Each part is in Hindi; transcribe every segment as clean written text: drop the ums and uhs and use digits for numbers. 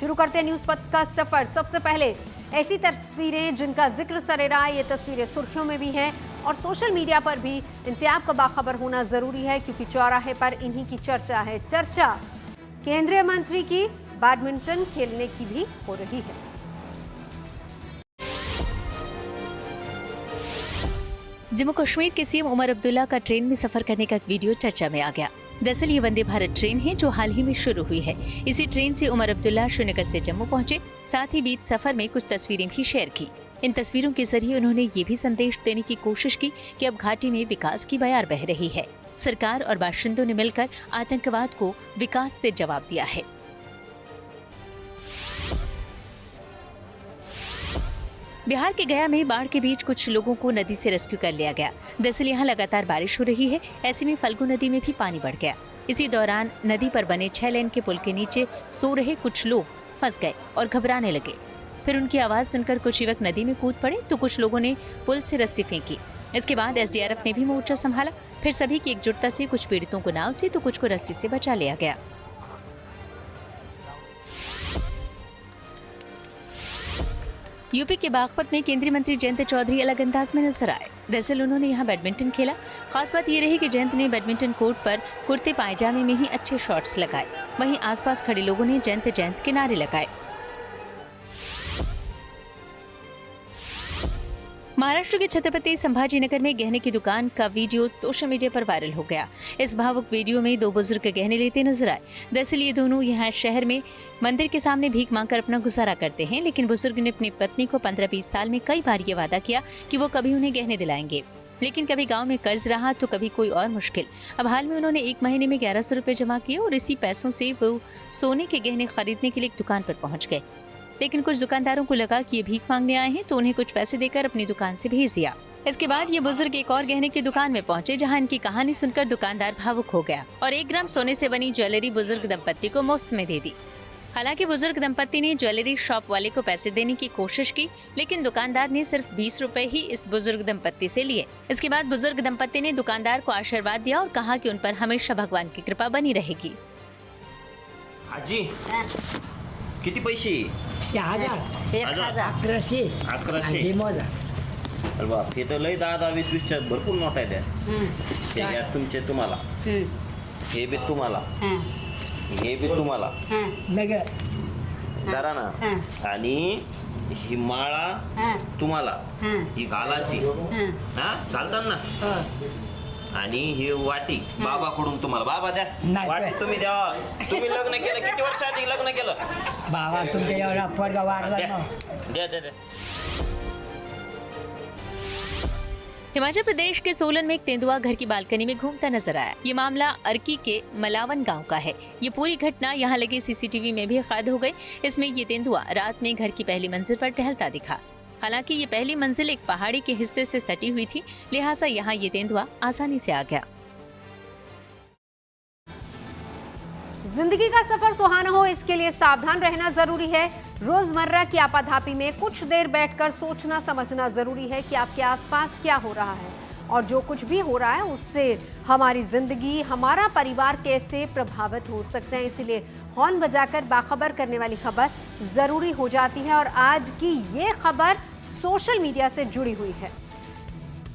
शुरू करते हैं न्यूज पथ का सफर। सबसे पहले ऐसी तस्वीरें जिनका जिक्र सरेरा, ये तस्वीरें सुर्खियों में भी हैं और सोशल मीडिया पर भी। इनसे आपका बाखबर होना जरूरी है क्योंकि चौराहे पर इन्हीं की चर्चा है। चर्चा केंद्रीय मंत्री की बैडमिंटन खेलने की भी हो रही है। जम्मू कश्मीर के सीएम उमर अब्दुल्ला का ट्रेन में सफर करने का वीडियो चर्चा में आ गया। दरअसल ये वंदे भारत ट्रेन है जो हाल ही में शुरू हुई है। इसी ट्रेन से उमर अब्दुल्ला श्रीनगर से जम्मू पहुंचे, साथ ही बीच सफर में कुछ तस्वीरें भी शेयर की। इन तस्वीरों के जरिए उन्होंने ये भी संदेश देने की कोशिश की कि अब घाटी में विकास की बयार बह रही है। सरकार और बाशिंदों ने मिलकर आतंकवाद को विकास से जवाब दिया है। बिहार के गया में बाढ़ के बीच कुछ लोगों को नदी से रेस्क्यू कर लिया गया। दरअसल यहाँ लगातार बारिश हो रही है, ऐसे में फल्गु नदी में भी पानी बढ़ गया। इसी दौरान नदी पर बने 6 लेन के पुल के नीचे सो रहे कुछ लोग फंस गए और घबराने लगे। फिर उनकी आवाज सुनकर कुछ युवक नदी में कूद पड़े तो कुछ लोगों ने पुल से रस्सी फेंकी। इसके बाद एसडीआरएफ ने भी मोर्चा संभाला। फिर सभी की एकजुटता से कुछ पीड़ितों को नाव से तो कुछ को रस्सी से बचा लिया गया। यूपी के बागपत में केंद्रीय मंत्री जयंत चौधरी अलग अंदाज में नजर आए। दरअसल उन्होंने यहाँ बैडमिंटन खेला। खास बात ये रही कि जयंत ने बैडमिंटन कोर्ट पर कुर्ते पायजामे में ही अच्छे शॉट्स लगाए। वहीं आसपास खड़े लोगों ने जयंत जयंत के नारे लगाए। महाराष्ट्र के छत्रपति संभाजीनगर में गहने की दुकान का वीडियो सोशल मीडिया पर वायरल हो गया। इस भावुक वीडियो में 2 बुजुर्ग गहने लेते नजर आए। दरअसल ये दोनों यहाँ शहर में मंदिर के सामने भीख मांगकर अपना गुजारा करते हैं, लेकिन बुजुर्ग ने अपनी पत्नी को 15-20 साल में कई बार ये वादा किया कि वो कभी उन्हें गहने दिलाएंगे, लेकिन कभी गाँव में कर्ज रहा तो कभी कोई और मुश्किल। अब हाल में उन्होंने 1 महीने में 1100 रुपए जमा किए और इसी पैसों से वो सोने के गहने खरीदने के लिए एक दुकान पर पहुंच गए। लेकिन कुछ दुकानदारों को लगा कि ये भीख मांगने आए हैं तो उन्हें कुछ पैसे देकर अपनी दुकान से भेज दिया। इसके बाद ये बुजुर्ग एक और गहने की दुकान में पहुंचे, जहां इनकी कहानी सुनकर दुकानदार भावुक हो गया और 1 ग्राम सोने से बनी ज्वेलरी बुजुर्ग दंपत्ति को मुफ्त में दे दी। हालांकि बुजुर्ग दंपत्ति ने ज्वेलरी शॉप वाले को पैसे देने की कोशिश की, लेकिन दुकानदार ने सिर्फ 20 रुपए ही इस बुजुर्ग दंपत्ति से लिए। इसके बाद बुजुर्ग दंपत्ति ने दुकानदार को आशीर्वाद दिया और कहा कि उन पर हमेशा भगवान की कृपा बनी रहेगी। आजी किती पैसे? 1100 1100 मोजा. अरे बाप, हे तर लय 10-20-20च्या भरपूर नोट आहेत त्या. हे तुमचे तुम्हाला, हे बी तुम्हाला, हे बी तुम्हाला धरा ना. आणि ही माळा तुम्हाला, ही घालाची हा घालतात ना. आणि ही वाटी बाबाकडून तुम्हाला. बाबा द्या वाटी, तुम्ही द्या. तुम्ही लग्न केलं किती वर्ष आधी लग्न केलं? बाबा तुमच्या एवढा पोरगा वारला ना. द्या द्या द्या. हिमाचल प्रदेश के सोलन में एक तेंदुआ घर की बालकनी में घूमता नजर आया। ये मामला अर्की के मलावन गांव का है। ये पूरी घटना यहाँ लगे सीसीटीवी में भी कैद हो गई। इसमें ये तेंदुआ रात में घर की पहली मंजिल पर टहलता दिखा। हालांकि ये पहली मंजिल एक पहाड़ी के हिस्से से सटी हुई थी, लिहाजा यहाँ ये तेंदुआ आसानी से आ गया। जिंदगी का सफर सुहाना हो, इसके लिए सावधान रहना जरूरी है। रोजमर्रा की आपाधापी में कुछ देर बैठकर सोचना समझना जरूरी है कि आपके आसपास क्या हो रहा है और जो कुछ भी हो रहा है उससे हमारी जिंदगी, हमारा परिवार कैसे प्रभावित हो सकते हैं। इसीलिए हॉर्न बजाकर बाखबर करने वाली खबर जरूरी हो जाती है और आज की ये खबर सोशल मीडिया से जुड़ी हुई है।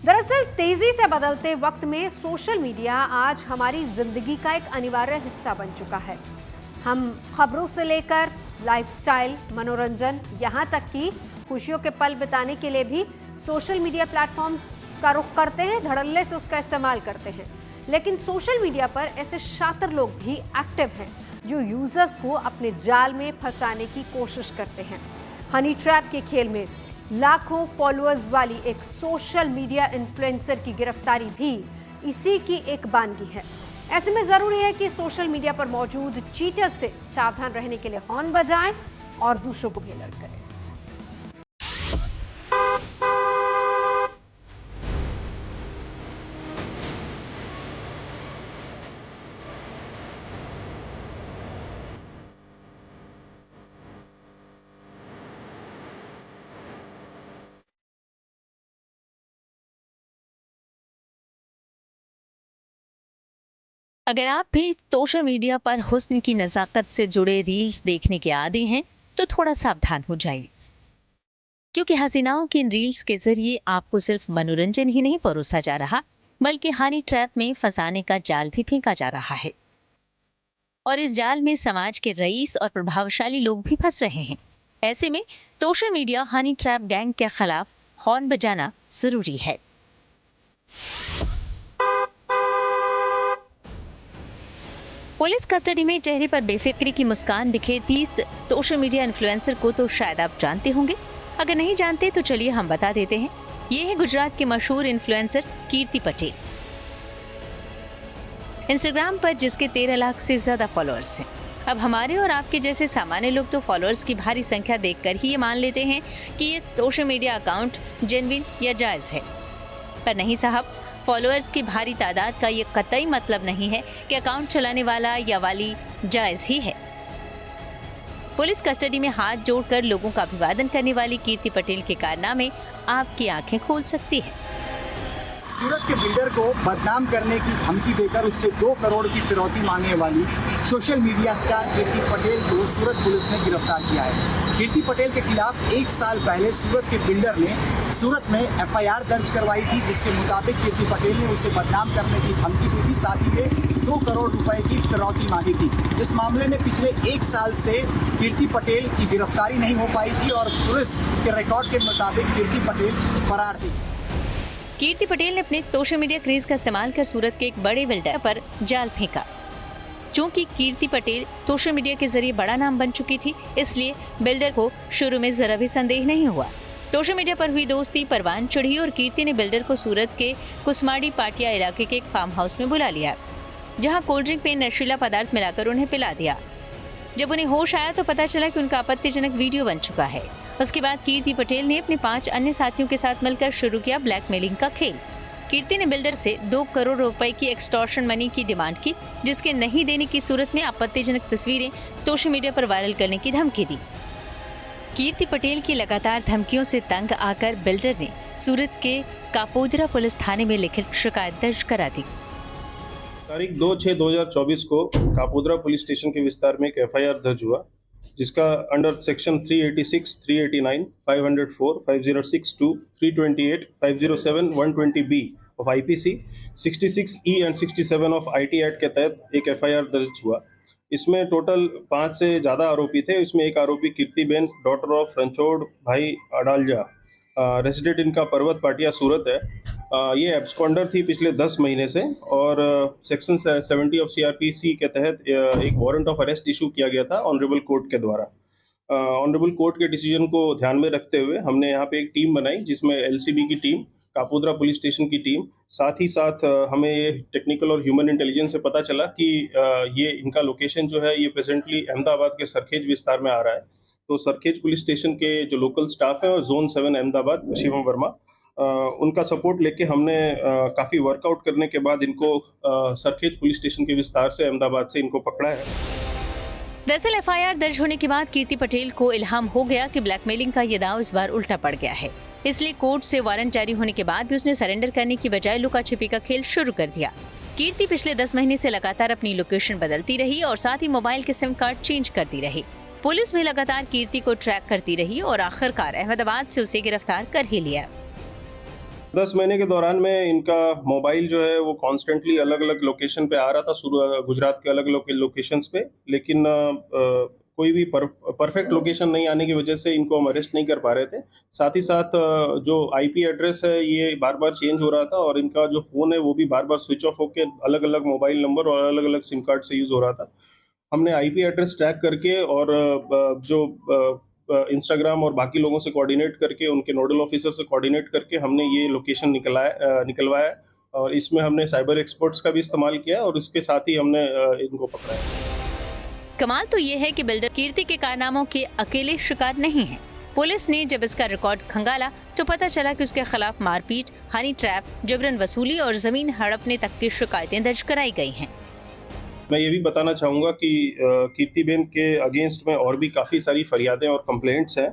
दरअसल तेजी से बदलते वक्त में सोशल मीडिया आज हमारी जिंदगी का एक अनिवार्य हिस्सा बन चुका है। हम खबरों से लेकर लाइफस्टाइल, मनोरंजन, यहाँ तक कि खुशियों के पल बिताने के लिए भी सोशल मीडिया प्लेटफॉर्म्स का रुख करते हैं, धड़ल्ले से उसका इस्तेमाल करते हैं। लेकिन सोशल मीडिया पर ऐसे शातिर लोग भी एक्टिव हैं जो यूजर्स को अपने जाल में फंसाने की कोशिश करते हैं। हनी ट्रैप के खेल में लाखों फॉलोअर्स वाली एक सोशल मीडिया इन्फ्लुएंसर की गिरफ्तारी भी इसी की एक बानगी है। ऐसे में जरूरी है कि सोशल मीडिया पर मौजूद चीटर से सावधान रहने के लिए हॉर्न बजाएं और दूसरों को भी अलर्ट करें। अगर आप भी सोशल मीडिया पर हुस्न की नज़ाकत से जुड़े रील्स देखने के आदी हैं तो थोड़ा सावधान हो जाइए, क्योंकि हसीनाओं की इन रील्स के जरिए आपको सिर्फ मनोरंजन ही नहीं परोसा जा रहा, बल्कि हनी ट्रैप में फंसाने का जाल भी फेंका जा रहा है। और इस जाल में समाज के रईस और प्रभावशाली लोग भी फंस रहे हैं। ऐसे में social media honey trap gang के खिलाफ हॉर्न बजाना जरूरी है। पुलिस कस्टडी में चेहरे पर बेफिक्री की मुस्कान बिखेरती सोशल मीडिया इन्फ्लुएंसर को तो शायद आप जानते होंगे। अगर नहीं जानते तो चलिए हम बता देते हैं। ये है गुजरात के मशहूर इन्फ्लुएंसर कीर्ति पटेल। इंस्टाग्राम पर जिसके 13 लाख से ज्यादा फॉलोअर्स हैं। अब हमारे और आपके जैसे सामान्य लोग तो फॉलोअर्स की भारी संख्या देखकर ही ये मान लेते हैं कि ये सोशल मीडिया अकाउंट जेन्युइन या जायज है। पर नहीं साहब, फॉलोअर्स की भारी तादाद का ये कतई मतलब नहीं है कि अकाउंट चलाने वाला या वाली जायज ही है। पुलिस कस्टडी में हाथ जोड़कर लोगों का अभिवादन करने वाली कीर्ति पटेल के कारनामे आपकी आंखें खोल सकती है। सूरत के बिल्डर को बदनाम करने की धमकी देकर उससे 2 करोड़ की फिरौती मांगने वाली सोशल मीडिया स्टार कीर्ति पटेल को सूरत पुलिस ने गिरफ्तार किया है। कीर्ति पटेल के खिलाफ 1 साल पहले सूरत के बिल्डर ने सूरत में FIR दर्ज करवाई थी, जिसके मुताबिक कीर्ति पटेल ने उसे बदनाम करने की धमकी दी थी, साथ ही में 2 करोड़ रुपए की फिरौती मांगी थी। इस मामले में पिछले 1 साल से कीर्ति पटेल की गिरफ्तारी नहीं हो पाई थी और पुलिस के रिकॉर्ड के मुताबिक कीर्ति पटेल फरार थी। कीर्ति पटेल ने अपने सोशल मीडिया क्रेज का इस्तेमाल कर सूरत के एक बड़े बिल्डर पर जाल फेंका। चूंकि कीर्ति पटेल सोशल मीडिया के जरिए बड़ा नाम बन चुकी थी, इसलिए बिल्डर को शुरू में जरा भी संदेह नहीं हुआ। सोशल मीडिया पर हुई दोस्ती परवान चढ़ी और कीर्ति ने बिल्डर को सूरत के कुसमाड़ी पाटिया इलाके के एक फार्म हाउस में बुला लिया, जहां कोल्ड ड्रिंक में नशीला पदार्थ मिलाकर उन्हें पिला दिया। जब उन्हें होश आया तो पता चला कि उनका आपत्तिजनक वीडियो बन चुका है। उसके बाद कीर्ति पटेल ने अपने 5 अन्य साथियों के साथ मिलकर शुरू किया ब्लैकमेलिंग का खेल। कीर्ति ने बिल्डर से 2 करोड़ रुपए की एक्सटॉर्शन मनी की डिमांड की, जिसके नहीं देने की सूरत में आपत्तिजनक तस्वीरें सोशल मीडिया पर वायरल करने की धमकी दी। कीर्ति पटेल की लगातार धमकियों से तंग आकर बिल्डर ने सूरत के कापोदरा पुलिस थाने में लिखित शिकायत दर्ज करा दी। तारीख 2/6/2024 को कापोदरा पुलिस स्टेशन के विस्तार में एक FIR दर्ज हुआ, जिसका under section 386, 389, 504, 5062, 328, 507, 120B of IPC, 66E and 67 of IT act के तहत एक FIR दर्ज हुआ। इसमें टोटल 5 से ज़्यादा आरोपी थे। इसमें एक आरोपी कीर्तिबेन डॉटर ऑफ रणछोड़ भाई अडालजा, रेसिडेंट इनका पर्वत पाटिया सूरत है। ये एब्सकॉन्डर थी पिछले 10 महीने से और सेक्शन 70 ऑफ CRPC के तहत एक वारंट ऑफ अरेस्ट इशू किया गया था ऑनरेबल कोर्ट के द्वारा। ऑनरेबल कोर्ट के डिसीजन को ध्यान में रखते हुए हमने यहाँ पे एक टीम बनाई, जिसमें LCB की टीम, कापोदरा पुलिस स्टेशन की टीम, साथ ही साथ हमें ये टेक्निकल और ह्यूमन इंटेलिजेंस से पता चला कि ये इनका लोकेशन जो है ये प्रेजेंटली अहमदाबाद के सरखेज विस्तार में आ रहा है। तो सरखेज पुलिस स्टेशन के जो लोकल स्टाफ है और जोन 7 अहमदाबाद शिवम वर्मा, उनका सपोर्ट लेके हमने काफ़ी वर्कआउट करने के बाद इनको सरखेज पुलिस स्टेशन के विस्तार से अहमदाबाद से इनको पकड़ा है। दरअसल FIR दर्ज होने के बाद कीर्ति पटेल को इल्हाम हो गया कि ब्लैकमेलिंग का ये दांव इस बार उल्टा पड़ गया है। इसलिए कोर्ट से वारंट जारी होने के बाद भी उसने सरेंडर करने की बजाय लुका छिपी का खेल शुरू कर दिया। कीर्ति पिछले 10 महीने से लगातार अपनी लोकेशन बदलती रही और साथ ही मोबाइल के सिम कार्ड चेंज करती रही। पुलिस भी लगातार कीर्ति को ट्रैक करती रही और आखिरकार अहमदाबाद से उसे गिरफ्तार कर ही लिया। 10 महीने के दौरान में इनका मोबाइल जो है वो कॉन्स्टेंटली अलग अलग लोकेशन पे आ रहा था, गुजरात के अलग अलग लोकेशंस पे, लेकिन कोई भी परफेक्ट लोकेशन नहीं आने की वजह से इनको हम अरेस्ट नहीं कर पा रहे थे। साथ ही साथ जो IP एड्रेस है ये बार बार चेंज हो रहा था और इनका जो फ़ोन है वो भी बार बार स्विच ऑफ होकर अलग अलग मोबाइल नंबर और अलग अलग सिम कार्ड से यूज़ हो रहा था। हमने IP एड्रेस ट्रैक करके और जो इंस्टाग्राम और बाकी लोगों से कोऑर्डिनेट करके, उनके नोडल ऑफिसर से कोऑर्डिनेट करके हमने ये लोकेशन निकलवाया और इसमें हमने साइबर एक्सपर्ट्स का भी इस्तेमाल किया और उसके साथ ही हमने इनको पकड़ा है। कमाल तो ये है कि बिल्डर कीर्ति के कारनामों के अकेले शिकार नहीं है। पुलिस ने जब इसका रिकॉर्ड खंगाला तो पता चला कि उसके खिलाफ मारपीट, हनी ट्रैप, जबरन वसूली और जमीन हड़पने तक की शिकायतें दर्ज कराई गई हैं। मैं ये भी बताना चाहूँगा कि कीर्तिबेन के अगेंस्ट में और भी काफ़ी सारी फरियादें और कंप्लेंट्स हैं।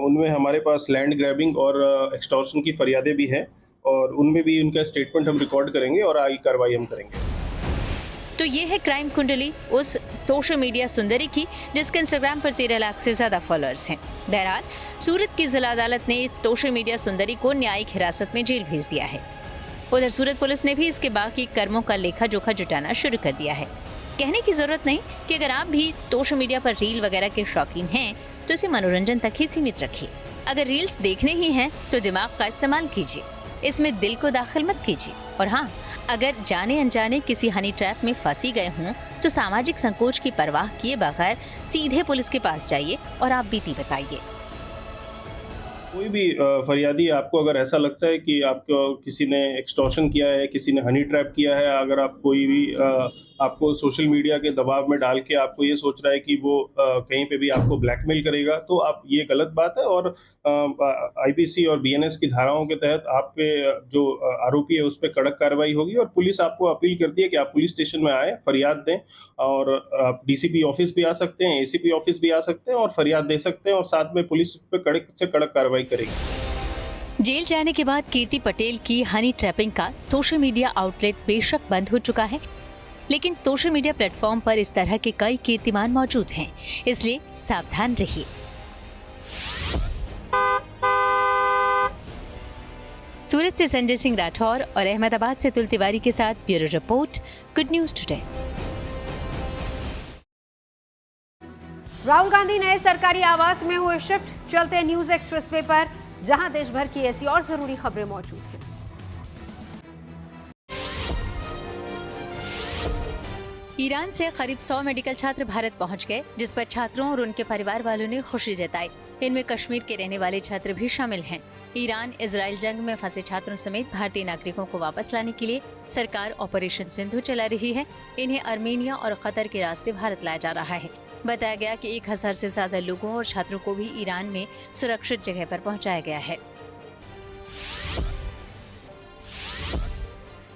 उनमें हमारे पास लैंड ग्रैबिंग और एक्सटॉर्शन की फरियादें भी हैं और उनमें भी उनका स्टेटमेंट हम रिकॉर्ड करेंगे और आगे कार्रवाई हम करेंगे। तो ये है क्राइम कुंडली उस सोशल मीडिया सुंदरी की जिसके इंस्टाग्राम पर 13 लाख से ज्यादा फॉलोअर्स हैं। बहरहाल सूरत की जिला अदालत ने सोशल मीडिया सुंदरी को न्यायिक हिरासत में जेल भेज दिया है। उधर सूरत पुलिस ने भी इसके बाकी कर्मों का लेखा जोखा जुटाना शुरू कर दिया है। कहने की जरूरत नहीं कि अगर आप भी सोशल मीडिया पर रील वगैरह के शौकीन हैं तो इसे मनोरंजन तक ही सीमित रखिए। अगर रील्स देखने ही हैं तो दिमाग का इस्तेमाल कीजिए, इसमें दिल को दाखिल मत कीजिए। और हाँ, अगर जाने अनजाने किसी हनी ट्रैप में फंसी गए हों तो सामाजिक संकोच की परवाह किए बगैर सीधे पुलिस के पास जाइए और आप बीती बताइए। कोई भी फरियादी, आपको अगर ऐसा लगता है कि आपको किसी ने एक्सटॉर्शन किया है, किसी ने हनी ट्रैप किया है, अगर आप कोई भी आपको सोशल मीडिया के दबाव में डाल के आपको ये सोच रहा है कि वो कहीं पे भी आपको ब्लैकमेल करेगा, तो आप ये गलत बात है। और आईपीसी और बीएनएस की धाराओं के तहत आप पे जो आरोपी है उस पर कड़क कार्रवाई होगी। और पुलिस आपको अपील करती है कि आप पुलिस स्टेशन में आए, फरियाद दें, और आप डीसीपी ऑफिस भी आ सकते हैं, एसीपी ऑफिस भी आ सकते हैं और फरियाद दे सकते हैं, और साथ में पुलिस पे कड़क से कड़क कार्रवाई करेगी। जेल जाने के बाद कीर्ति पटेल की हनी ट्रैपिंग का सोशल मीडिया आउटलेट बेशक बंद हो चुका है, लेकिन सोशल मीडिया प्लेटफॉर्म पर इस तरह के कई कीर्तिमान मौजूद हैं, इसलिए सावधान रहिए। सूरत से संजय सिंह राठौर और अहमदाबाद से तुल तिवारी के साथ bureau report, good news today. Rahul Gandhi नए सरकारी आवास में हुए शिफ्ट, चलते न्यूज एक्सप्रेसवे पर, जहां देश भर की ऐसी और जरूरी खबरें मौजूद हैं। ईरान से करीब 100 मेडिकल छात्र भारत पहुंच गए, जिस पर छात्रों और उनके परिवार वालों ने खुशी जताई। इनमें कश्मीर के रहने वाले छात्र भी शामिल हैं। ईरान इजराइल जंग में फंसे छात्रों समेत भारतीय नागरिकों को वापस लाने के लिए सरकार ऑपरेशन सिंधु चला रही है। इन्हें अर्मेनिया और कतर के रास्ते भारत लाया जा रहा है। बताया गया कि 1000 से ज्यादा लोगों और छात्रों को भी ईरान में सुरक्षित जगह पर पहुंचाया गया है।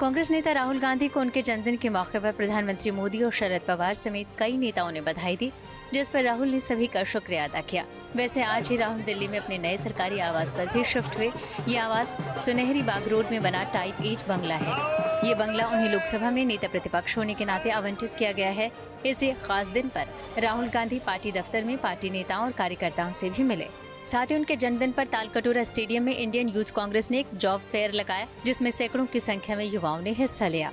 कांग्रेस नेता राहुल गांधी को उनके जन्मदिन के मौके पर प्रधानमंत्री मोदी और शरद पवार समेत कई नेताओं ने बधाई दी, जिस पर राहुल ने सभी का शुक्रिया अदा किया। वैसे आज ही राहुल दिल्ली में अपने नए सरकारी आवास पर भी शिफ्ट हुए। ये आवास सुनहरी बाग रोड में बना टाइप 8 बंगला है। ये बंगला उन्हें लोकसभा में नेता प्रतिपक्ष होने के नाते आवंटित किया गया है। इस खास दिन पर राहुल गांधी पार्टी दफ्तर में पार्टी नेताओं और कार्यकर्ताओं से भी मिले। साथ ही उनके जन्मदिन पर तालकटोरा स्टेडियम में इंडियन यूथ कांग्रेस ने एक जॉब फेयर लगाया, जिसमें सैकड़ों की संख्या में युवाओं ने हिस्सा लिया।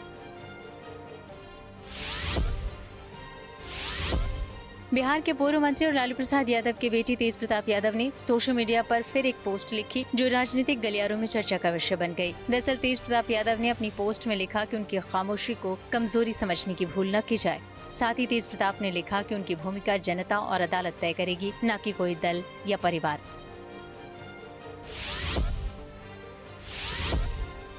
बिहार के पूर्व मंत्री और लालू प्रसाद यादव की बेटी तेज प्रताप यादव ने सोशल मीडिया पर फिर एक पोस्ट लिखी, जो राजनीतिक गलियारों में चर्चा का विषय बन गई। दरअसल तेज प्रताप यादव ने अपनी पोस्ट में लिखा कि उनकी खामोशी को कमजोरी समझने की भूल न की जाए। साथ ही तेज प्रताप ने लिखा कि उनकी भूमिका जनता और अदालत तय करेगी, न कि कोई दल या परिवार।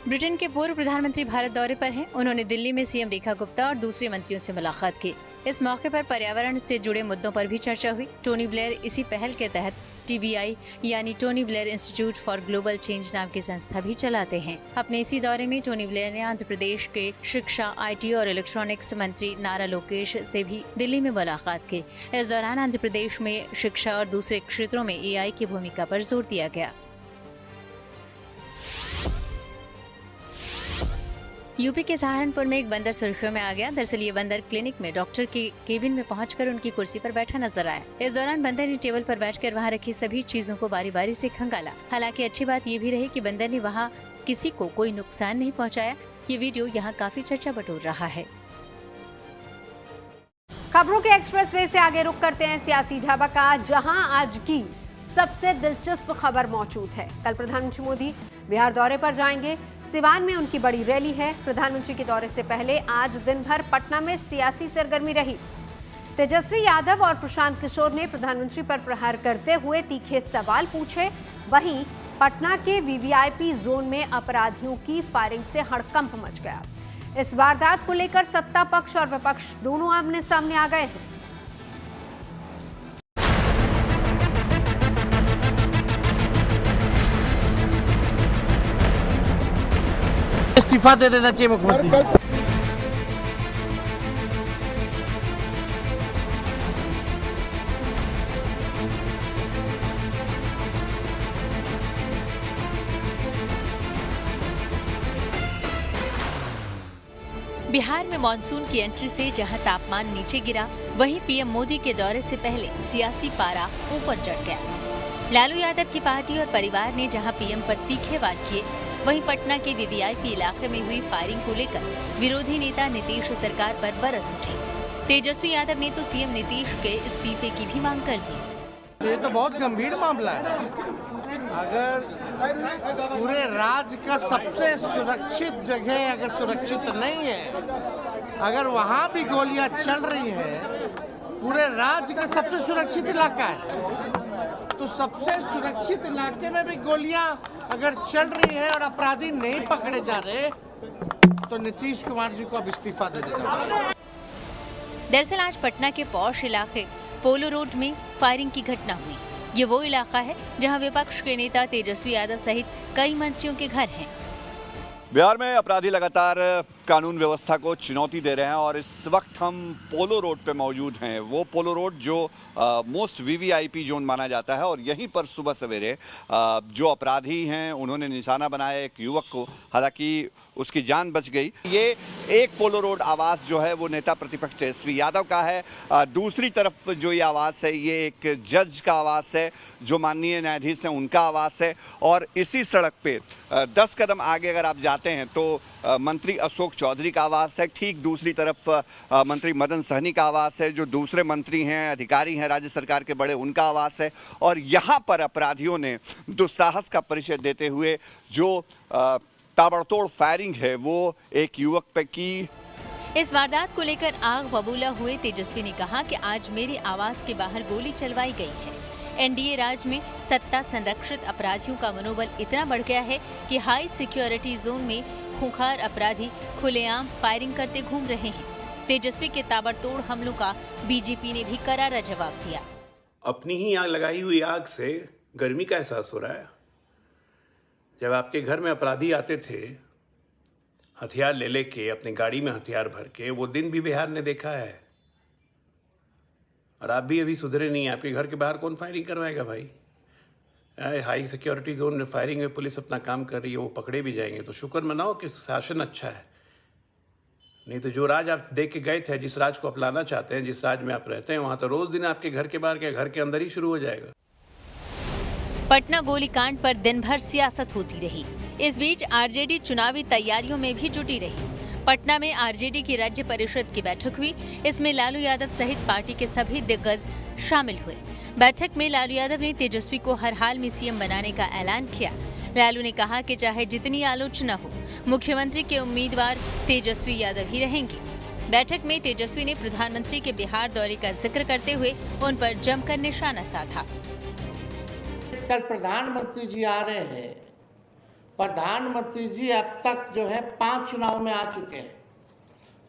ब्रिटेन के पूर्व प्रधानमंत्री भारत दौरे पर हैं। उन्होंने दिल्ली में सीएम रेखा गुप्ता और दूसरे मंत्रियों से मुलाकात की। इस मौके पर पर्यावरण से जुड़े मुद्दों पर भी चर्चा हुई। टोनी ब्लेयर इसी पहल के तहत TBI यानी Tony Blair institute for global change नाम की संस्था भी चलाते हैं। अपने इसी दौरे में टोनी ब्लेयर ने आंध्र प्रदेश के शिक्षा, IT और इलेक्ट्रॉनिक्स मंत्री नारा लोकेश से भी दिल्ली में मुलाकात की। इस दौरान आंध्र प्रदेश में शिक्षा और दूसरे क्षेत्रों में AI की भूमिका पर जोर दिया गया। यूपी के सहारनपुर में एक बंदर सुर्खियों में आ गया। दरअसल ये बंदर क्लिनिक में डॉक्टर के केबिन में पहुंचकर उनकी कुर्सी पर बैठा नजर आया। इस दौरान बंदर ने टेबल पर बैठकर वहां रखी सभी चीजों को बारी बारी से खंगाला। हालांकि अच्छी बात ये भी रही कि बंदर ने वहां किसी को कोई नुकसान नहीं पहुंचाया। ये वीडियो यहाँ काफी चर्चा बटोर रहा है। खबरों के एक्सप्रेसवे से आगे रुख करते हैं सियासी ढाबा का, जहां आज की सबसे दिलचस्प खबर मौजूद है। कल प्रधानमंत्री मोदी बिहार दौरे पर जाएंगे। सिवान में उनकी बड़ी रैली है। प्रधानमंत्री के दौरे से पहले आज दिन भर पटना में सियासी सरगर्मी रही। तेजस्वी यादव और प्रशांत किशोर ने प्रधानमंत्री पर प्रहार करते हुए तीखे सवाल पूछे। वहीं पटना के VVIP जोन में अपराधियों की फायरिंग से हड़कंप मच गया। इस वारदात को लेकर सत्ता पक्ष और विपक्ष दोनों आमने सामने आ गए हैं। इस्तीफा दे देना चाहिए मुख्यमंत्री। बिहार में मानसून की एंट्री से जहां तापमान नीचे गिरा, वहीं पीएम मोदी के दौरे से पहले सियासी पारा ऊपर चढ़ गया। लालू यादव की पार्टी और परिवार ने जहां पीएम पर तीखे वार किए, वहीं पटना के वीवीआईपी इलाके में हुई फायरिंग को लेकर विरोधी नेता नीतीश सरकार पर बरस उठे। तेजस्वी यादव ने तो सीएम नीतीश के इस्तीफे की भी मांग कर दी। ये तो बहुत गंभीर मामला है। अगर पूरे राज्य का सबसे सुरक्षित जगह अगर सुरक्षित नहीं है, अगर वहाँ भी गोलियां चल रही है, पूरे राज्य का सबसे सुरक्षित इलाका है, तो सबसे सुरक्षित इलाके में भी गोलियां अगर चल रही है और अपराधी नहीं पकड़े जा रहे, तो नीतीश कुमार जी को अब इस्तीफा दे देना। दरअसल आज पटना के पौष इलाके पोलो रोड में फायरिंग की घटना हुई। ये वो इलाका है जहां विपक्ष के नेता तेजस्वी यादव सहित कई मंत्रियों के घर हैं। बिहार में अपराधी लगातार कानून व्यवस्था को चुनौती दे रहे हैं और इस वक्त हम पोलो रोड पे मौजूद हैं। वो पोलो रोड जो मोस्ट वीवीआईपी जोन माना जाता है और यहीं पर सुबह सवेरे जो अपराधी हैं उन्होंने निशाना बनाया एक युवक को, हालांकि उसकी जान बच गई। ये एक पोलो रोड आवास जो है वो नेता प्रतिपक्ष तेजस्वी यादव का है। दूसरी तरफ जो ये आवास है ये एक जज का आवास है, जो माननीय न्यायाधीश हैं उनका आवास है। और इसी सड़क पे 10 कदम आगे अगर आप जाते हैं तो मंत्री अशोक चौधरी का आवास है। ठीक दूसरी तरफ मंत्री मदन सहनी का आवास है, जो दूसरे मंत्री हैं, अधिकारी हैं राज्य सरकार के बड़े, उनका आवास है। और यहाँ पर अपराधियों ने दुस्साहस का परिचय देते हुए जो ताबड़तोड़ फायरिंग है वो एक युवक पे की। इस वारदात को लेकर आग बबूला हुए तेजस्वी ने कहा कि आज मेरे आवास के बाहर गोली चलवाई गई है। एनडीए राज में सत्ता संरक्षित अपराधियों का मनोबल इतना बढ़ गया है कि हाई सिक्योरिटी जोन में खूंखार अपराधी खुलेआम फायरिंग करते घूम रहे हैं। तेजस्वी के ताबड़तोड़ हमलों का बीजेपी ने भी करारा जवाब दिया। अपनी ही आग लगाई हुई आग से गर्मी का एहसास हो रहा है। जब आपके घर में अपराधी आते थे हथियार ले लेके, अपनी गाड़ी में हथियार भर के, वो दिन भी बिहार ने देखा है। और आप भी अभी सुधरे नहीं। आपके घर के बाहर कौन फायरिंग करवाएगा भाई? हाई सिक्योरिटी जोन में फायरिंग में पुलिस अपना काम कर रही है, वो पकड़े भी जाएंगे तो शुक्र मनाओ कि शासन अच्छा है। नहीं तो जो राज आप देख के गए थे, जिस राज को अपनाना चाहते हैं, जिस राज में आप रहते हैं, वहाँ तो रोज दिन आपके घर के बाहर के घर के अंदर ही शुरू हो जाएगा। पटना गोलीकांड पर दिन भर सियासत होती रही। इस बीच आरजेडी चुनावी तैयारियों में भी जुटी रही। पटना में आरजेडी की राज्य परिषद की बैठक हुई। इसमें लालू यादव सहित पार्टी के सभी दिग्गज शामिल हुए। बैठक में लालू यादव ने तेजस्वी को हर हाल में सीएम बनाने का ऐलान किया। लालू ने कहा कि चाहे जितनी आलोचना हो, मुख्यमंत्री के उम्मीदवार तेजस्वी यादव ही रहेंगे। बैठक में तेजस्वी ने प्रधानमंत्री के बिहार दौरे का जिक्र करते हुए उन पर जमकर निशाना साधा। कल प्रधानमंत्री जी आ रहे हैं। प्रधानमंत्री जी अब तक जो है 5 चुनाव में आ चुके हैं।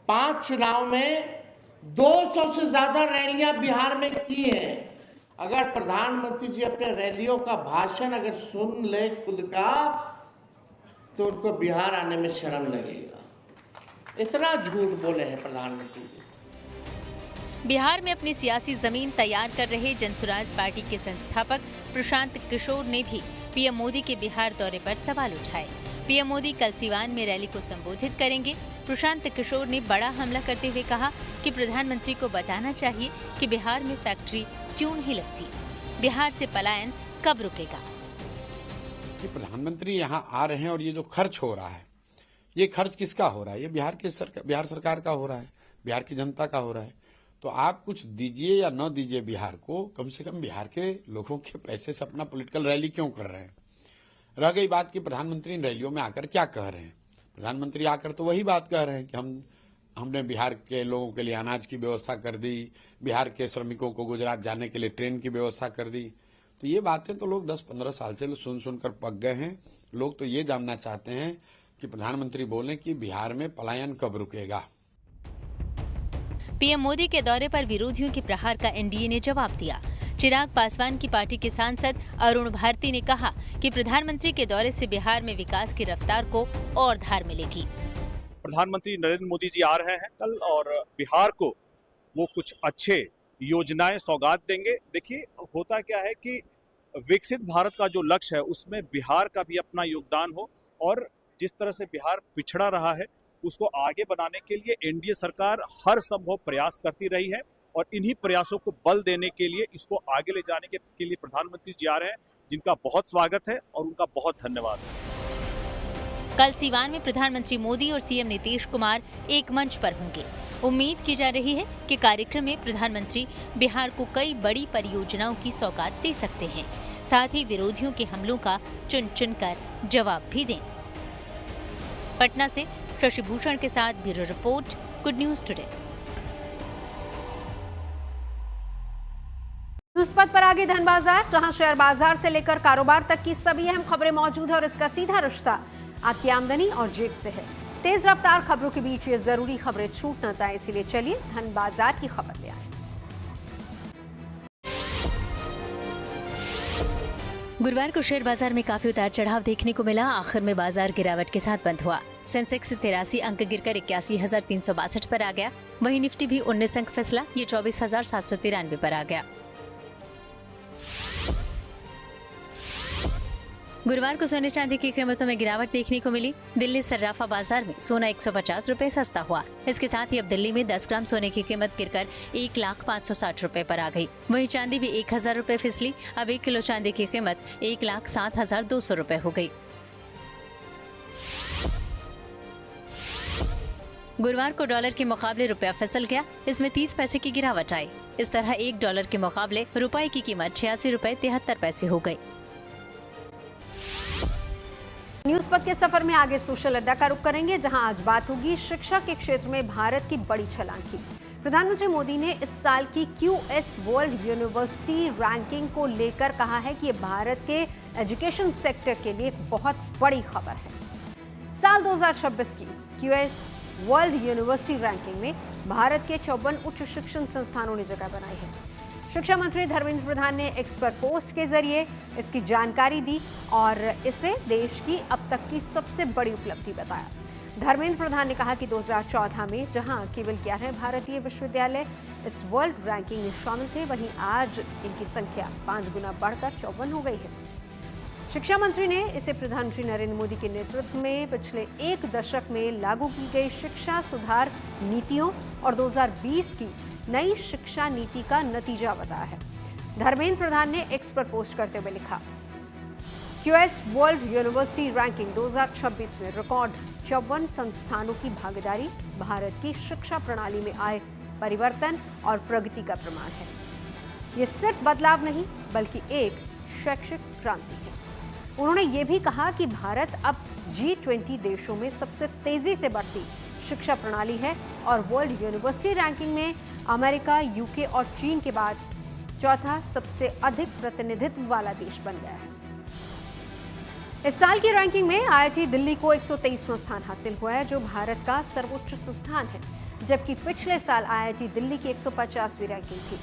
5 चुनाव में 200 से ज्यादा रैलियां बिहार में की हैं। अगर प्रधानमंत्री जी अपने रैलियों का भाषण अगर सुन ले खुद का, तो उनको बिहार आने में शर्म लगेगा। इतना झूठ बोले हैं प्रधानमंत्री जी। बिहार में अपनी सियासी जमीन तैयार कर रहे जनसुराज पार्टी के संस्थापक प्रशांत किशोर ने भी पीएम मोदी के बिहार दौरे पर सवाल उठाए। पीएम मोदी कल सीवान में रैली को संबोधित करेंगे। प्रशांत किशोर ने बड़ा हमला करते हुए कहा कि प्रधानमंत्री को बताना चाहिए कि बिहार में फैक्ट्री क्यों नहीं लगती। बिहार से पलायन कब रुकेगा? प्रधानमंत्री यहाँ आ रहे हैं और ये जो खर्च हो रहा है, ये खर्च किसका हो रहा है? ये बिहार सरकार का हो रहा है, बिहार की जनता का हो रहा है। तो आप कुछ दीजिए या न दीजिए बिहार को, कम से कम बिहार के लोगों के पैसे से अपना पॉलिटिकल रैली क्यों कर रहे हैं? रह गई बात कि प्रधानमंत्री इन रैलियों में आकर क्या कह रहे हैं। प्रधानमंत्री आकर तो वही बात कह रहे हैं कि हमने बिहार के लोगों के लिए अनाज की व्यवस्था कर दी, बिहार के श्रमिकों को गुजरात जाने के लिए ट्रेन की व्यवस्था कर दी। तो ये बातें तो लोग 10-15 साल से सुनकर पक गए हैं। लोग तो ये जानना चाहते हैं कि प्रधानमंत्री बोलें कि बिहार में पलायन कब रुकेगा। पीएम मोदी के दौरे पर विरोधियों के प्रहार का एनडीए ने जवाब दिया। चिराग पासवान की पार्टी के सांसद अरुण भारती ने कहा कि प्रधानमंत्री के दौरे से बिहार में विकास की रफ्तार को और धार मिलेगी। प्रधानमंत्री नरेंद्र मोदी जी आ रहे हैं कल और बिहार को वो कुछ अच्छे योजनाएं सौगात देंगे। देखिए होता क्या है कि विकसित भारत का जो लक्ष्य है उसमें बिहार का भी अपना योगदान हो, और जिस तरह से बिहार पिछड़ा रहा है उसको आगे बढ़ाने के लिए एनडीए सरकार हर संभव प्रयास करती रही है और इन्हीं प्रयासों को बल देने के लिए इसको आगे ले जाने के लिए प्रधानमंत्री जी आ रहे हैं, जिनका बहुत स्वागत है और उनका बहुत धन्यवाद है। कल सीवान में प्रधानमंत्री मोदी और सीएम नीतीश कुमार एक मंच पर होंगे। उम्मीद की जा रही है कि कार्यक्रम में प्रधानमंत्री बिहार को कई बड़ी परियोजनाओं की सौगात दे सकते हैं, साथ ही विरोधियों के हमलों का चुन चुन कर जवाब भी दें। पटना से शशि भूषण के साथ bureau report, good news today. पद पर आगे धन बाजार, जहां शेयर बाजार से लेकर कारोबार तक की सभी अहम खबरें मौजूद है और इसका सीधा रिश्ता आपकी आमदनी और जेब से है। तेज रफ्तार खबरों के बीच ये जरूरी खबरें छूट न जाए, इसलिए चलिए धन बाजार की खबर ले आए। गुरुवार को शेयर बाजार में काफी उतार चढ़ाव देखने को मिला। आखिर में बाजार गिरावट के साथ बंद हुआ। सेंसेक्स 83 अंक गिरकर 81,362 पर आ गया। वहीं निफ्टी भी 19 अंक फिसला, ये 24,793 पर आ गया। गुरुवार को सोने चांदी की कीमतों में गिरावट देखने को मिली। दिल्ली सर्राफा बाजार में सोना 150 रुपए सस्ता हुआ। इसके साथ ही अब दिल्ली में 10 ग्राम सोने की कीमत गिरकर 1,560 रुपए पर आ गई। वहीं चांदी भी 1,000 रुपए फिसली। अब 1 किलो चांदी की कीमत 1,07,200 रुपए हो गई। गुरुवार को डॉलर के मुकाबले रुपया फिसल गया। इसमें 30 पैसे की गिरावट आई। इस तरह $1 के मुकाबले रुपए की कीमत 86 रुपए 73 पैसे हो गई। न्यूज पद के सफर में आगे सोशल अड्डा का रुख करेंगे, जहां आज बात होगी शिक्षा के क्षेत्र में भारत की बड़ी छलांग की। प्रधानमंत्री मोदी ने इस साल की QS वर्ल्ड यूनिवर्सिटी रैंकिंग को लेकर कहा है कि ये भारत के एजुकेशन सेक्टर के लिए एक बहुत बड़ी खबर है। साल 2026 की QS वर्ल्ड यूनिवर्सिटी रैंकिंग में भारत के 54 उच्च शिक्षण संस्थानों ने जगह बनाई है। शिक्षा मंत्री धर्मेंद्र प्रधान ने एक्स पर पोस्ट के जरिए इसकी जानकारी दी और इसे देश की अब तक की सबसे बड़ी उपलब्धि बताया। धर्मेंद्र प्रधान ने कहा कि 2014 में जहां केवल 11 भारतीय विश्वविद्यालय इस वर्ल्ड रैंकिंग में शामिल थे, वहीं आज इनकी संख्या 5 गुना बढ़कर 54 हो गई है। शिक्षा मंत्री ने इसे प्रधानमंत्री नरेंद्र मोदी के नेतृत्व में पिछले एक दशक में लागू की गई शिक्षा सुधार नीतियों और 2020 की नई शिक्षा नीति का नतीजा बताया है। धर्मेंद्र प्रधान ने एक्स पर पोस्ट करते हुए लिखा, QS वर्ल्ड यूनिवर्सिटी रैंकिंग 2026 में रिकॉर्ड 54 संस्थानों की भागीदारी भारत की शिक्षा प्रणाली में आए परिवर्तन और प्रगति का प्रमाण है। ये सिर्फ बदलाव नहीं बल्कि एक शैक्षिक क्रांति है। उन्होंने ये भी कहा कि भारत अब G20 देशों में सबसे तेजी से बढ़ती शिक्षा प्रणाली है और वर्ल्ड यूनिवर्सिटी रैंकिंग में अमेरिका, यूके और चीन के बाद चौथा सबसे अधिक प्रतिनिधित्व वाला देश बन गया है। इस साल की रैंकिंग में IIT दिल्ली को 123वां स्थान हासिल हुआ है, जो भारत का सर्वोच्च संस्थान है, जबकि पिछले साल IIT दिल्ली की 150वीं रैंकिंग थी।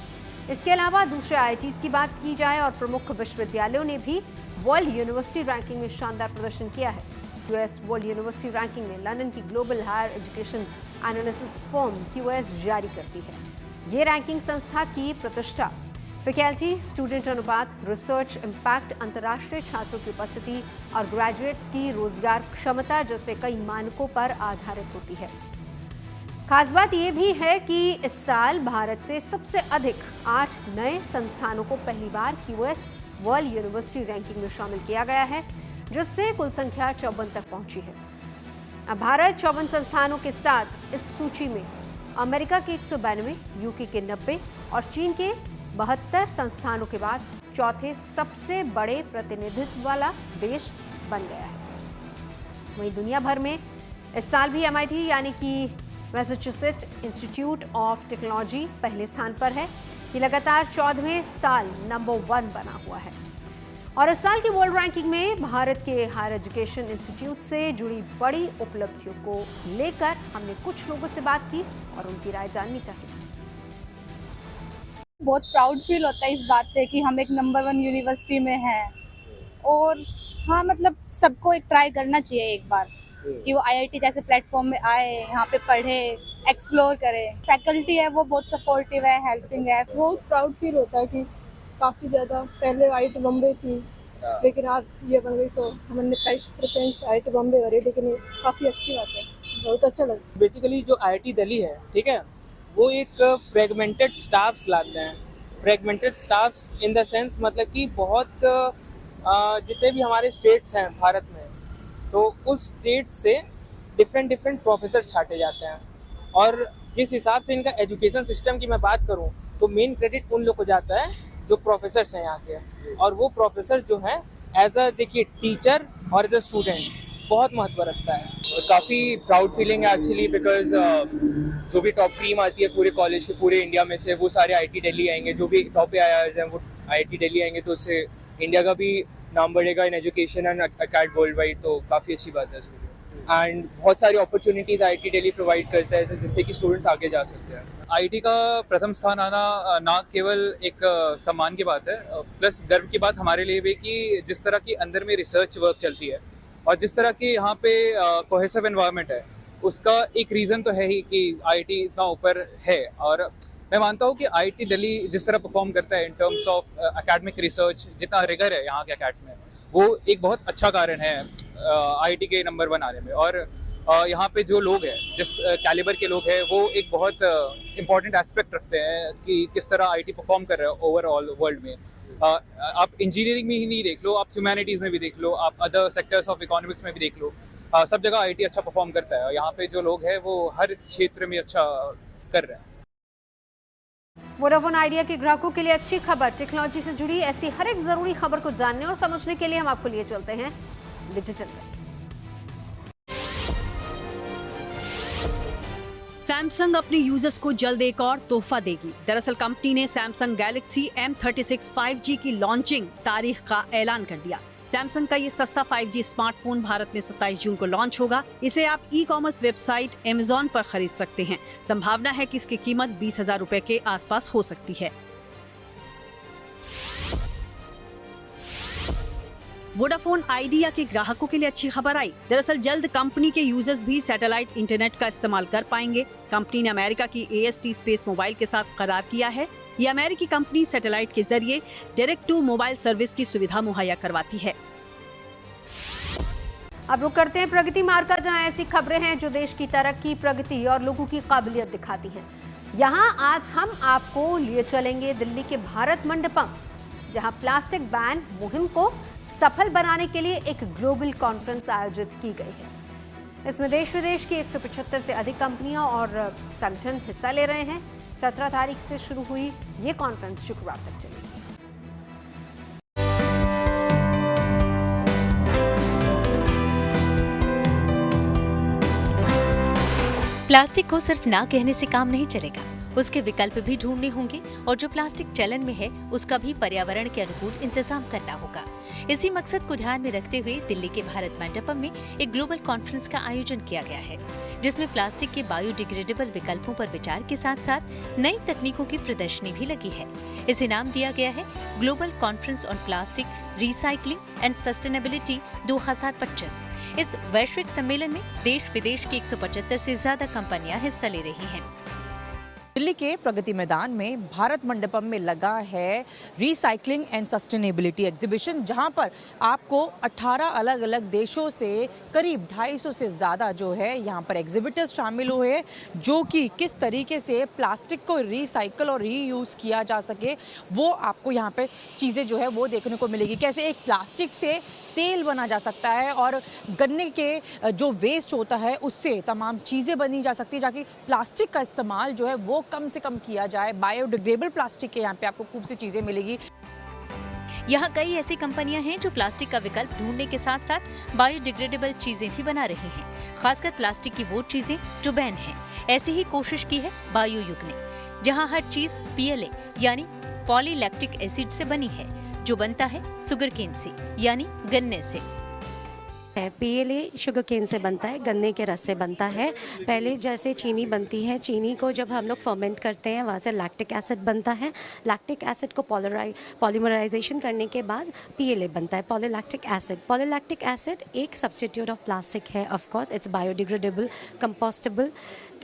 इसके अलावा दूसरे IITs की बात की जाए और प्रमुख विश्वविद्यालयों ने भी वर्ल्ड यूनिवर्सिटी रैंकिंग में शानदार प्रदर्शन किया है। QS वर्ल्ड यूनिवर्सिटी रैंकिंग में लंदन की global higher education analysis firm QS जारी करती है। ये रैंकिंग संस्था की प्रतिष्ठा, फैकल्टी स्टूडेंट अनुपात, रिसर्च इम्पैक्ट, अंतर्राष्ट्रीय छात्रों की उपस्थिति और ग्रेजुएट्स की रोजगार क्षमता जैसे कई मानकों पर आधारित होती है। खास बात यह भी है कि इस साल भारत से सबसे अधिक 8 नए संस्थानों को पहली बार QS वर्ल्ड यूनिवर्सिटी रैंकिंग में शामिल किया गया है, जिससे कुल संख्या 54 तक पहुंची है। अब भारत 54 संस्थानों के साथ इस सूची में अमेरिका के 192, यूके के 90 और चीन के 72 संस्थानों के बाद चौथे सबसे बड़े प्रतिनिधित्व वाला देश बन गया है। वहीं दुनिया भर में इस साल भी MIT यानी कि मैसाचुसेट्स इंस्टीट्यूट ऑफ टेक्नोलॉजी पहले स्थान पर है। ये लगातार 14वें साल नंबर 1 बना हुआ है। और इस साल की वर्ल्ड रैंकिंग में भारत के हायर एजुकेशन इंस्टीट्यूट से जुड़ी बड़ी उपलब्धियों को लेकर हमने कुछ लोगों से बात की और उनकी राय जाननी चाहिए। बहुत प्राउड फील होता है इस बात से कि हम एक नंबर 1 यूनिवर्सिटी में हैं। और हाँ, मतलब सबको एक ट्राई करना चाहिए एक बार कि वो IIT जैसे प्लेटफॉर्म में आए, यहाँ पे पढ़े, एक्सप्लोर करें। फैकल्टी है वो बहुत सपोर्टिव है, हेल्पिंग है। बहुत प्राउड फील होता है कि काफ़ी ज़्यादा पहले IIT बॉम्बे थी, लेकिन आज ये बन गई, तो हमने प्रेफरेंस IIT बॉम्बे करी, लेकिन ये काफ़ी अच्छी बात है। बहुत अच्छा लगा। बेसिकली जो IIT दिल्ली है, ठीक है, वो एक फ्रेगमेंटेड स्टाफ्स लाते हैं। Fragmented staffs in the sense मतलब कि बहुत जितने भी हमारे स्टेट्स हैं भारत में, तो उस स्टेट से डिफरेंट प्रोफेसर छाटे जाते हैं। और जिस हिसाब से इनका एजुकेशन सिस्टम की मैं बात करूं तो मेन क्रेडिट उन लोग को जाता है जो प्रोफेसर्स हैं यहाँ के, और वो प्रोफेसर जो हैं एज अ देखिए टीचर और एज अ स्टूडेंट बहुत महत्व रखता है। काफ़ी प्राउड फीलिंग है एक्चुअली, बिकॉज जो भी टॉप टीम आती है पूरे कॉलेज के पूरे इंडिया में से, वो सारे IIT दिल्ली आएंगे। जो भी टॉप आईआईएस हैं वो IIT दिल्ली आएंगे, तो उससे इंडिया का भी नाम बढ़ेगा in education and acad worldwide, तो काफ़ी अच्छी बात है उसके लिए। एंड बहुत सारी अपॉर्चुनिटीज़ IIT दिल्ली प्रोवाइड करता है जिससे कि स्टूडेंट्स आगे जा सकते हैं। IIT का प्रथम स्थान आना ना केवल एक सम्मान की बात है, प्लस गर्व की बात हमारे लिए भी कि जिस तरह की अंदर में रिसर्च वर्क चलती है और जिस तरह की यहाँ पे कोहेसिव एनवायरनमेंट है, उसका एक रीज़न तो है ही कि IIT इतना ऊपर है। और मैं मानता हूँ कि IIT दिल्ली जिस तरह परफॉर्म करता है in terms of academic research, जितना रिगर है यहाँ के अकेडमी में, वो एक बहुत अच्छा कारण है IIT के नंबर 1 आने में। और यहाँ पे जो लोग हैं, जिस कैलिबर के लोग हैं, वो एक बहुत इम्पॉर्टेंट एस्पेक्ट रखते हैं कि किस तरह IIT परफॉर्म कर रहा है ओवरऑल वर्ल्ड में। आप इंजीनियरिंग में ही नहीं देख लो, आप ह्यूमैनिटीज़ में भी देख लो, आप अदर सेक्टर्स ऑफ इकोनॉमिक्स में भी देख लो, सब जगह IIT अच्छा परफॉर्म करता है। यहाँ पे जो लोग हैं वो हर क्षेत्र में अच्छा कर रहे हैं। वोडाफोन आइडिया के ग्राहकों के लिए अच्छी खबर। टेक्नोलॉजी से जुड़ी ऐसी हर एक जरूरी खबर को जानने और समझने के लिए हम आपको लिए चलते हैं डिजिटल में। सैमसंग अपने यूजर्स को जल्द एक और तोहफा देगी। दरअसल कंपनी ने सैमसंग गैलेक्सी M36 5G की लॉन्चिंग तारीख का ऐलान कर दिया। सैमसंग का ये सस्ता 5G स्मार्टफोन भारत में 27 जून को लॉन्च होगा। इसे आप ई-कॉमर्स वेबसाइट Amazon पर खरीद सकते हैं। संभावना है कि इसकी कीमत 20,000 रुपए के आसपास हो सकती है। वोडाफोन आइडिया के ग्राहकों के लिए अच्छी खबर आई। दरअसल जल्द कंपनी के यूजर्स भी सैटेलाइट इंटरनेट का इस्तेमाल कर पाएंगे। कंपनी ने अमेरिका की AST स्पेस मोबाइल के साथ करार किया है। ये अमेरिकी कंपनी सैटेलाइट के जरिए डायरेक्ट टू मोबाइल सर्विस की सुविधा मुहैया करवाती है। अब रुक करते हैं प्रगति मार्ग, जहां ऐसी खबरें हैं जो देश की तरक्की, प्रगति और लोगों की काबिलियत दिखाती हैं। यहां आज हम आपको लिए चलेंगे दिल्ली के भारत मंडपम, जहां प्लास्टिक बैन मुहिम को सफल बनाने के लिए एक ग्लोबल कॉन्फ्रेंस आयोजित की गई है। इसमें देश विदेश की 175 से अधिक कंपनियां और संगठन हिस्सा ले रहे हैं। 17 तारीख से शुरू हुई ये कॉन्फ्रेंस शुक्रवार तक चलेगी। प्लास्टिक को सिर्फ ना कहने से काम नहीं चलेगा, उसके विकल्प भी ढूंढने होंगे और जो प्लास्टिक चलन में है उसका भी पर्यावरण के अनुकूल इंतजाम करना होगा। इसी मकसद को ध्यान में रखते हुए दिल्ली के भारत मंडपम में एक ग्लोबल कॉन्फ्रेंस का आयोजन किया गया है, जिसमें प्लास्टिक के बायोडिग्रेडेबल विकल्पों पर विचार के साथ साथ नई तकनीकों की प्रदर्शनी भी लगी है। इसे नाम दिया गया है global conference on plastic recycling and sustainability 2025। इस वैश्विक सम्मेलन में देश विदेश की 175 से ज्यादा कंपनियां हिस्सा ले रही हैं। दिल्ली के प्रगति मैदान में भारत मंडपम में लगा है रिसाइकलिंग एंड सस्टेनेबिलिटी एग्जीबिशन, जहां पर आपको 18 अलग अलग देशों से करीब 250 से ज़्यादा जो है यहाँ पर एग्जिबिटर्स शामिल हुए हैं, जो कि किस तरीके से प्लास्टिक को रिसाइकल और रीयूज़ किया जा सके वो आपको यहाँ पे चीज़ें जो है वो देखने को मिलेगी। कैसे एक प्लास्टिक से तेल बना जा सकता है और गन्ने के जो वेस्ट होता है उससे तमाम चीज़ें बनी जा सकती है, ताकि प्लास्टिक का इस्तेमाल जो है वो कम से कम किया जाए। बायोडिग्रेडेबल प्लास्टिक के यहाँ पे आपको खूब सी चीज़ें मिलेगी। यहाँ कई ऐसी कंपनियां हैं जो प्लास्टिक का विकल्प ढूंढने के साथ साथ बायोडिग्रेडेबल चीजें भी बना रही हैं, खासकर प्लास्टिक की वो चीजें जो बैन हैं। ऐसी ही कोशिश की है बायो युग ने, जहाँ हर चीज PLA यानी पॉलीलैक्टिक एसिड से बनी है, जो बनता है सुगरकेन से यानी गन्ने से। PLA शुगर केन से बनता है, गन्ने के रस से बनता है। पहले जैसे चीनी बनती है, चीनी को जब हम लोग फर्मेंट करते हैं वहाँ से लैक्टिक एसिड बनता है। लैक्टिक एसिड को पॉलीमराइजेशन करने के बाद PLA बनता है, पॉलीलैक्टिक एसिड। पॉलीलैक्टिक एसिड एक सब्स्टिट्यूट ऑफ प्लास्टिक है, of course it's biodegradable, compostable,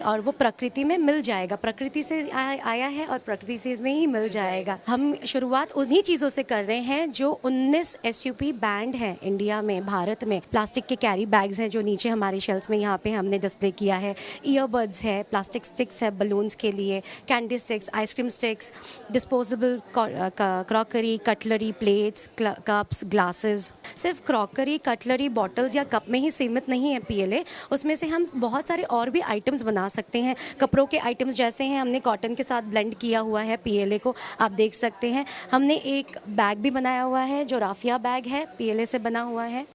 और वो प्रकृति में मिल जाएगा। प्रकृति से आया है और प्रकृति से में ही मिल जाएगा। हम शुरुआत उन्हीं चीज़ों से कर रहे हैं जो 19 SUP बैंड हैं इंडिया में, भारत में प्लास्टिक के कैरी बैग्स हैं जो नीचे हमारे शेल्फ्स में यहाँ पे हमने डिस्प्ले किया है, ईयरबड्स है, प्लास्टिक स्टिक्स है बलून्स के लिए, candy sticks, ice cream sticks, disposable crockery, cutlery, plates, cups, glasses. सिर्फ क्रॉकरी, कटलरी, बॉटल्स या कप में ही सीमित नहीं है PLA, उसमें से हम बहुत सारे और भी आइटम्स बना सकते हैं। कपड़ों के आइटम्स जैसे हैं, हमने कॉटन के साथ ब्लेंड किया हुआ है PLA को, आप देख सकते हैं। हमने एक बैग भी बनाया हुआ है जो राफिया बैग है, PLA से बना हुआ है।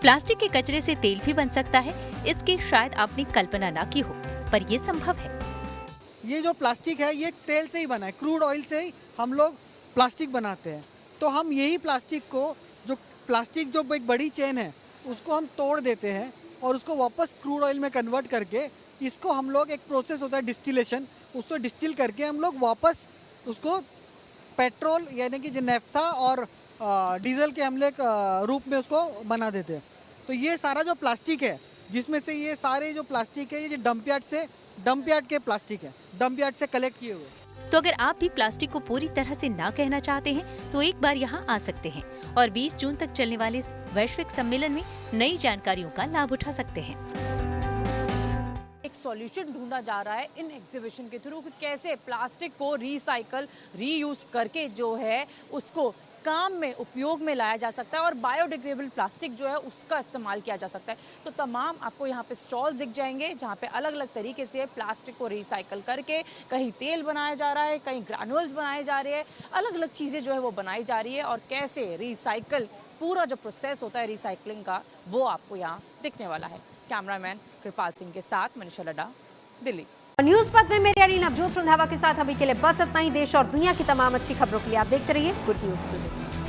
प्लास्टिक के कचरे से तेल भी बन सकता है, इसकी शायद आपने कल्पना ना की हो, पर ये संभव है। ये जो प्लास्टिक है ये तेल से ही बना है, क्रूड ऑयल से ही हम लोग प्लास्टिक बनाते हैं। तो हम यही प्लास्टिक को, जो प्लास्टिक जो एक बड़ी चेन है, उसको हम तोड़ देते हैं और उसको वापस क्रूड ऑयल में कन्वर्ट करके, इसको हम लोग, एक प्रोसेस होता है डिस्टिलेशन, उसको डिस्टिल करके हम लोग वापस उसको पेट्रोल यानी कि जो नेफ्था और डीजल के हमले रूप में उसको बना देते हैं। तो ये सारा जो प्लास्टिक है, जिसमें से ये सारे जो प्लास्टिक है, ये डंप यार्ड के प्लास्टिक है, डंप यार्ड से कलेक्ट किए हुए। तो अगर आप भी प्लास्टिक को पूरी तरह से ना कहना चाहते हैं तो एक बार यहाँ आ सकते हैं और 20 जून तक चलने वाले इस वैश्विक सम्मेलन में नई जानकारियों का लाभ उठा सकते हैं। एक सॉल्यूशन ढूंढा जा रहा है इन एग्जीबिशन के थ्रू कि कैसे प्लास्टिक को रिसाइकल, रीयूज करके जो है उसको काम में, उपयोग में लाया जा सकता है और बायोडिग्रेडेबल प्लास्टिक जो है उसका इस्तेमाल किया जा सकता है। तो तमाम आपको यहाँ पे स्टॉल्स दिख जाएंगे जहाँ पे अलग अलग तरीके से प्लास्टिक को रिसाइकल करके कहीं तेल बनाया जा रहा है, कहीं ग्रैनुअल्स बनाए जा रहे हैं, अलग अलग चीज़ें जो है वो बनाई जा रही है और कैसे रिसाइकल, पूरा जो प्रोसेस होता है रिसाइकलिंग का, वो आपको यहाँ दिखने वाला है। कैमरामैन कृपाल सिंह के साथ मनीषा लड्डा, दिल्ली। न्यूज पथ में मेरे अली नवजोत रंधावा के साथ अभी के लिए बस इतना ही। देश और दुनिया की तमाम अच्छी खबरों के लिए आप देखते रहिए गुड न्यूज टुडे।